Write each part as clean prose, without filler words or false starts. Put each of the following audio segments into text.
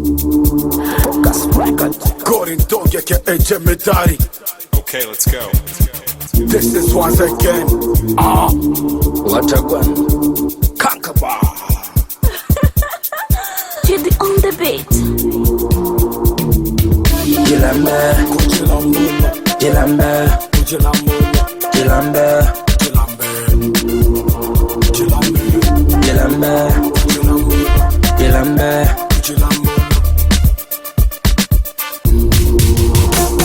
Focus Record. Gorin Dog yake Medari. Okay, let's go. This is once again Watagwan Kankaba. Jiddy on the beat. Jilambe Jilambe Jilambe Jilambe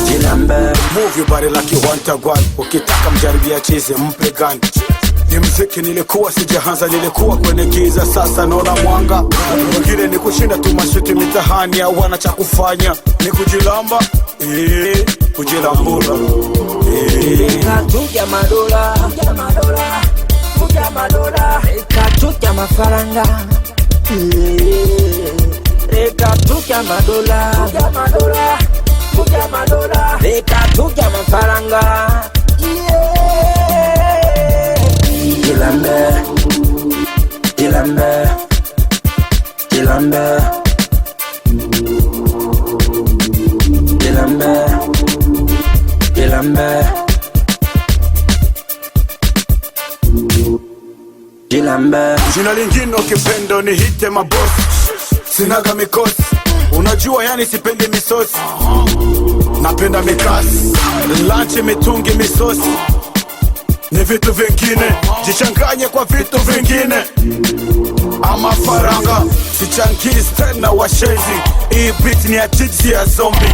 Jilambe Move your body like you want a gun. Ukitaka mjaribia chizi mpe gun. Ni mziki nilikuwa sijaanza, nilikuwa kwenye giza, sasa naona mwanga. Wengine ni kushinda tu mashuti mitahani, hawana cha kufanya, ni kujilamba kujilambula Katuja madola Kuja madola Katuja mafaranga Katuja madola Kuja madola Katuja mafaranga Jilambe Jilambe Jilambe Jilambe Jilambe Jilambe. Jina lingine ukipendo ni hite maboss. Sinaga mikosi, unajua yani sipendi misosi. Napenda mikasi, lunch mitungi misosi. Ni vitu vingine, jichanganye kwa vitu vingine. Ama faranga, sichangizi tena washenzi. Hii beat ni ya jiji ya zombie.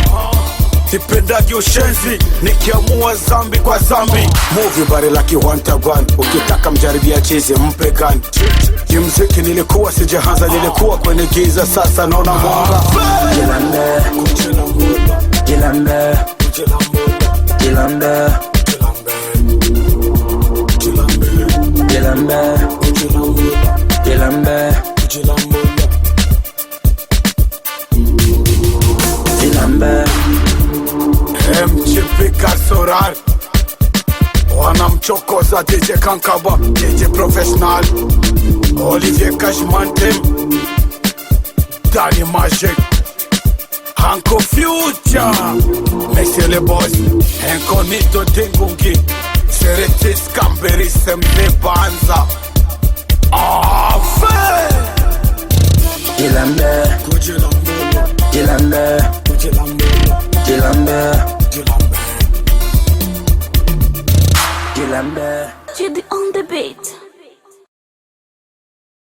Sipendagi ushenzi, nikiamua zambi kwa zambi. Move your body like you want a gun. Ukitaka mjaribia chizi mpe gun. Hii mziki nilikuwa sijaanza, nilikuwa kwenye giza, sasa naona mwanga. Jilambe Jilambe Jilambe Jilambe Jilambe Jilambe MGP Kasorar wanamchokoza DJ Kankaba, DJ Professional, Olivier Cashmantem, Danny Magic, Hanko Future, Monsieur le Boss, Incognito Dengungi, Seretis Camberi Sembe Banza. Fait